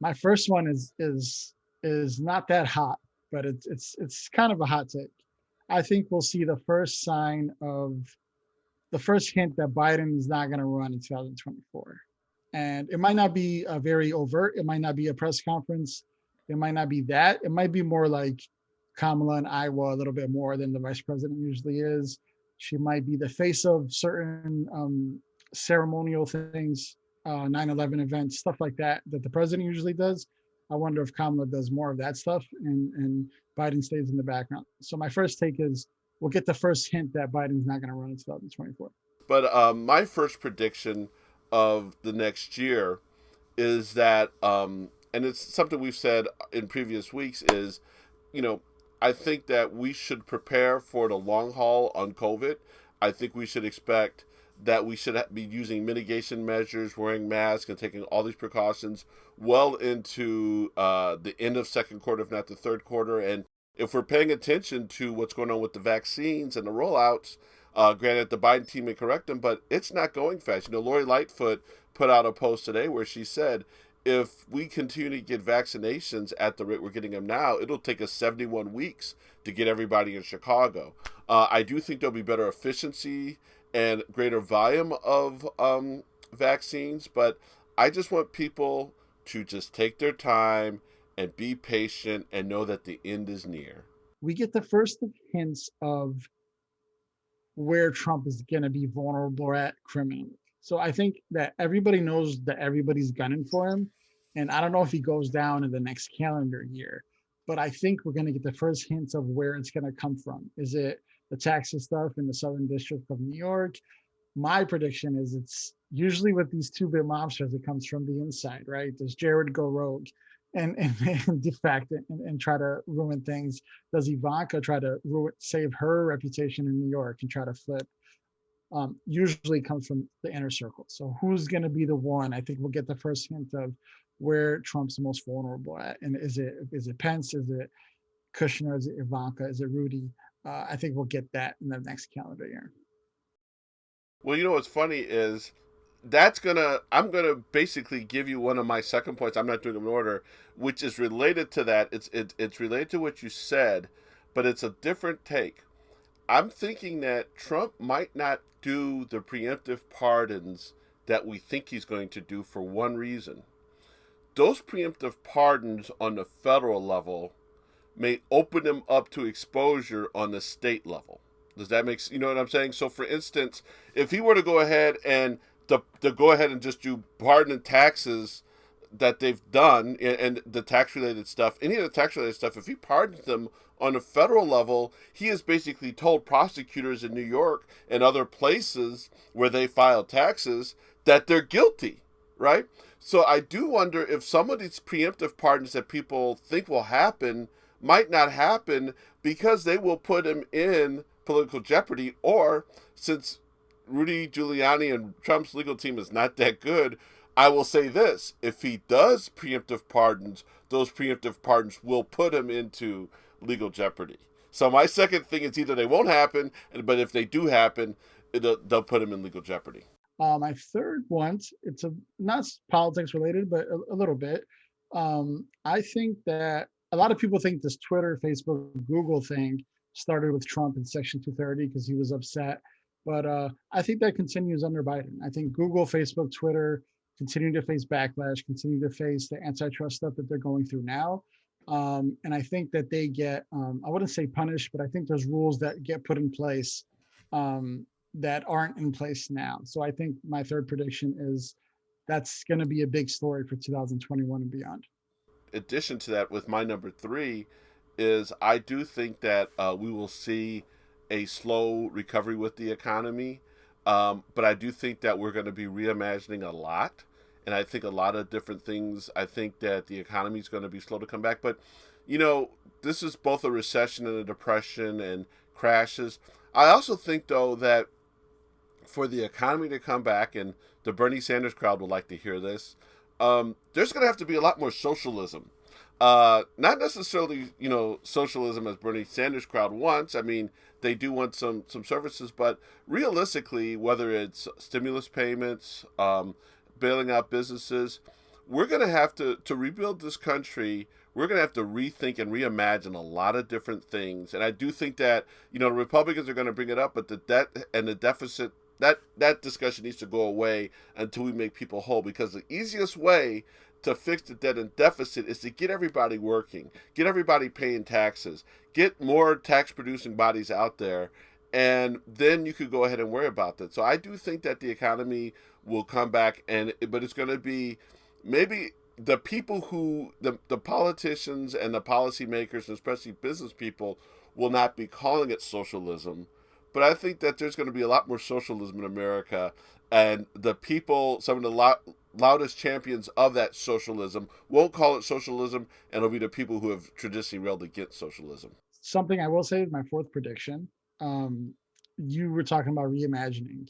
My first one is not that hot, but it's kind of a hot take. I think we'll see the first hint that Biden is not going to run in 2024. And it might not be a very overt. It might not be a press conference. It might not be that. It might be more like Kamala in Iowa a little bit more than the vice president usually is. She might be the face of certain ceremonial things, 9/11 events, stuff like that, that the president usually does. I wonder if Kamala does more of that stuff and Biden stays in the background. So my first take is we'll get the first hint that Biden's not going to run in 2024. But my first prediction of the next year is that, and it's something we've said in previous weeks, is, you know, I think that we should prepare for the long haul on COVID. I think we should expect that we should be using mitigation measures, wearing masks, and taking all these precautions well into the end of second quarter, if not the third quarter. And if we're paying attention to what's going on with the vaccines and the rollouts, granted, the Biden team may correct them, but it's not going fast. You know, Lori Lightfoot put out a post today where she said, if we continue to get vaccinations at the rate we're getting them now, it'll take us 71 weeks to get everybody in Chicago. I do think there'll be better efficiency and greater volume of vaccines, but I just want people to just take their time and be patient and know that the end is near. We get the first hints of where Trump is going to be vulnerable at criminally. So I think that everybody knows that everybody's gunning for him. And I don't know if he goes down in the next calendar year, but I think we're going to get the first hints of where it's going to come from. Is it the Texas stuff in the Southern District of New York? My prediction is it's usually with these two bit mobsters, it comes from the inside, right? Does Jared go rogue and defect and try to ruin things? Does Ivanka try to save her reputation in New York and try to flip? Usually comes from the inner circle. So who's going to be the one? I think we'll get the first hint of where Trump's most vulnerable at. And is it Pence? Is it Kushner? Is it Ivanka? Is it Rudy? I think we'll get that in the next calendar year. Well, you know what's funny is I'm gonna basically give you one of my second points. I'm not doing them in order, which is related to that. It's related to what you said, but it's a different take. I'm thinking that Trump might not do the preemptive pardons that we think he's going to do for one reason. Those preemptive pardons on the federal level may open him up to exposure on the state level. Does that make, you know what I'm saying? So, for instance, if he were to go ahead and to go ahead and just do pardon and taxes that they've done, and the tax related stuff, any of the tax related stuff, if he pardons them on a federal level, he has basically told prosecutors in New York and other places where they file taxes that they're guilty, right? So I do wonder if some of these preemptive pardons that people think will happen might not happen because they will put him in political jeopardy, or since Rudy Giuliani and Trump's legal team is not that good, I will say this: if he does preemptive pardons, those preemptive pardons will put him into legal jeopardy. So my second thing is either they won't happen, but if they do happen, they'll put him in legal jeopardy. My third one, it's not politics related, but a little bit. I think that a lot of people think this Twitter, Facebook, Google thing started with Trump in Section 230 because he was upset. But I think that continues under Biden. I think Google, Facebook, Twitter continue to face backlash, continue to face the antitrust stuff that they're going through now. And I think that they get, I wouldn't say punished, but I think there's rules that get put in place that aren't in place now. So I think my third prediction is that's going to be a big story for 2021 and beyond. Addition to that, with my number three, is I do think that we will see a slow recovery with the economy, but I do think that we're going to be reimagining a lot, and I think a lot of different things. I think that the economy is going to be slow to come back, but you know, this is both a recession and a depression and crashes. I also think though that for the economy to come back, and the Bernie Sanders crowd would like to hear this, there's going to have to be a lot more socialism. Not necessarily, you know, socialism as Bernie Sanders crowd wants. I mean, they do want some services, but realistically, whether it's stimulus payments, bailing out businesses, we're going to have to rebuild this country. We're going to have to rethink and reimagine a lot of different things. And I do think that, the Republicans are going to bring it up, but the debt and the deficit, that discussion needs to go away until we make people whole, because the easiest way to fix the debt and deficit is to get everybody working, get everybody paying taxes, get more tax producing bodies out there, and then you could go ahead and worry about that. So I do think that the economy will come back, but it's going to be maybe the people who the politicians and the policymakers, and especially business people, will not be calling it socialism. But I think that there's going to be a lot more socialism in America, and the people, some of the loudest champions of that socialism, won't call it socialism, and it'll be the people who have traditionally railed against socialism. Something I will say is my fourth prediction. You were talking about reimagining,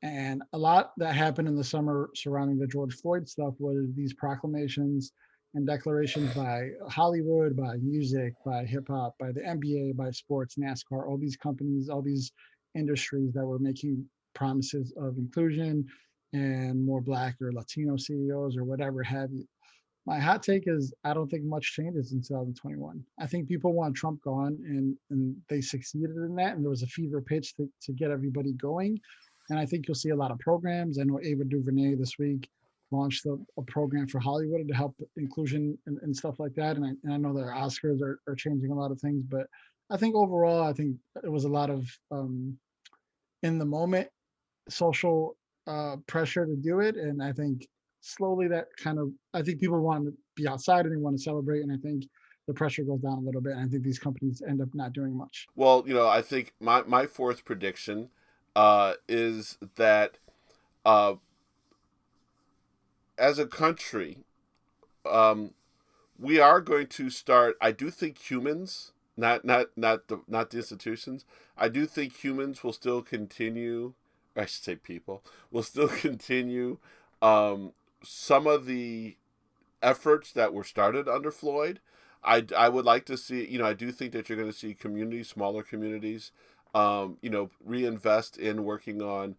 and a lot that happened in the summer surrounding the George Floyd stuff was these proclamations and declarations by Hollywood, by music, by hip hop, by the NBA, by sports, NASCAR, all these companies, all these industries that were making promises of inclusion and more Black or Latino CEOs or whatever have you. My hot take is I don't think much changes in 2021. I think people want Trump gone, and they succeeded in that. And there was a fever pitch to get everybody going. And I think you'll see a lot of programs. I know Ava DuVernay this week launched a program for Hollywood to help inclusion and stuff like that. And I know their Oscars are changing a lot of things, but I think overall, I think it was a lot of in the moment social pressure to do it. And I think slowly that kind of, I think people want to be outside and they want to celebrate. And I think the pressure goes down a little bit. And I think these companies end up not doing much. Well, I think my fourth prediction is that uh, as a country, we are going to start. I do think humans, not the institutions. I do think humans will still continue. I should say people will still continue some of the efforts that were started under Floyd. I would like to see. I do think that you're going to see communities, smaller communities, reinvest in working on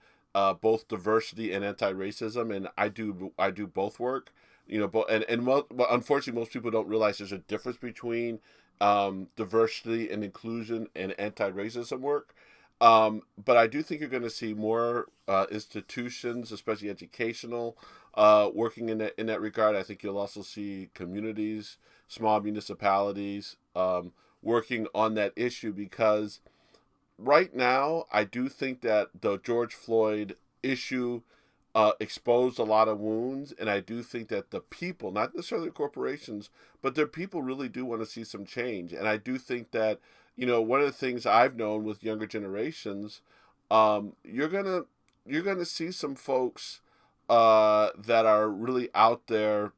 both diversity and anti-racism, and I do both work. But unfortunately, most people don't realize there's a difference between diversity and inclusion and anti-racism work. But I do think you're going to see more institutions, especially educational, working in that regard. I think you'll also see communities, small municipalities, working on that issue, because right now I do think that the George Floyd issue exposed a lot of wounds, and I do think that the people, not necessarily corporations, but their people really do want to see some change. And I do think that one of the things I've known with younger generations, you're gonna see some folks that are really out there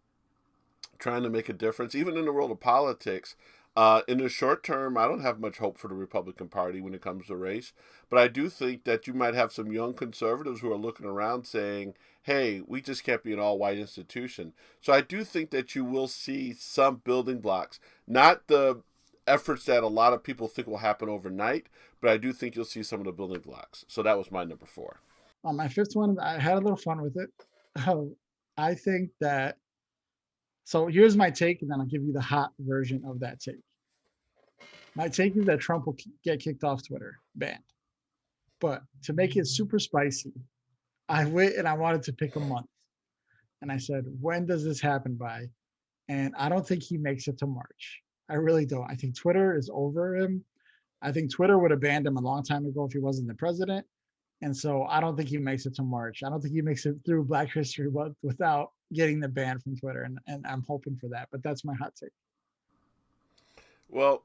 trying to make a difference, even in the world of politics. In the short term, I don't have much hope for the Republican Party when it comes to race, but I do think that you might have some young conservatives who are looking around saying, hey, we just can't be an all-white institution. So I do think that you will see some building blocks, not the efforts that a lot of people think will happen overnight, but I do think you'll see some of the building blocks. So that was my number four. My fifth one, I had a little fun with it. I think that, so here's my take, and then I'll give you the hot version of that take. My take is that Trump will get kicked off Twitter, banned. But to make it super spicy, I went and I wanted to pick a month. And I said, when does this happen by? And I don't think he makes it to March. I really don't. I think Twitter is over him. I think Twitter would have banned him a long time ago if he wasn't the president. And so I don't think he makes it to March. I don't think he makes it through Black History Month without getting the ban from Twitter. And I'm hoping for that. But that's my hot take. Well,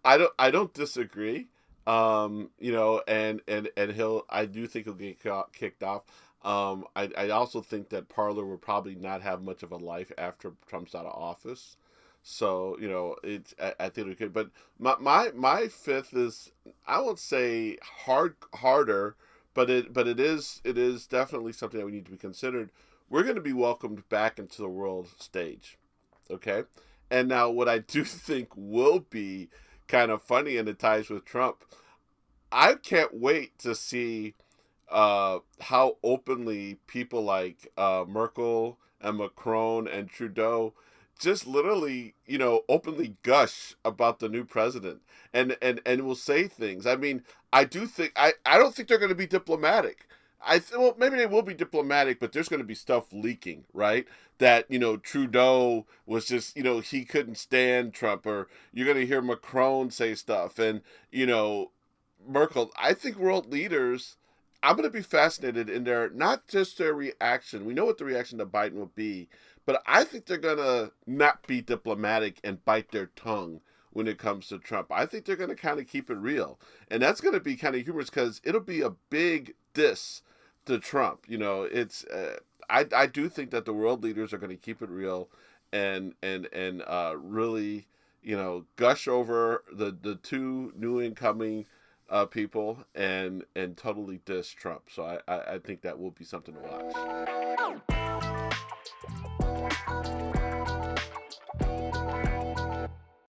I don't disagree. And he'll, I do think he'll get kicked off. I also think that Parler will probably not have much of a life after Trump's out of office. So I think we could. But my fifth is, I won't say harder, but it is definitely something that we need to be considered. We're going to be welcomed back into the world stage, okay? And now what I do think will be kind of funny, and it ties with Trump. I can't wait to see how openly people like Merkel and Macron and Trudeau just literally, openly gush about the new president and will say things. I mean, I don't think they're going to be diplomatic. Well, maybe they will be diplomatic, but there's going to be stuff leaking, right? That Trudeau was just he couldn't stand Trump, or you're going to hear Macron say stuff, and you know Merkel. I think world leaders. I'm going to be fascinated in not just their reaction. We know what the reaction to Biden will be, but I think they're going to not be diplomatic and bite their tongue when it comes to Trump. I think they're going to kind of keep it real. And that's going to be kind of humorous because it'll be a big diss to Trump. I do think that the world leaders are going to keep it real and really, gush over the two new incoming people and totally diss Trump. So I think that will be something to watch.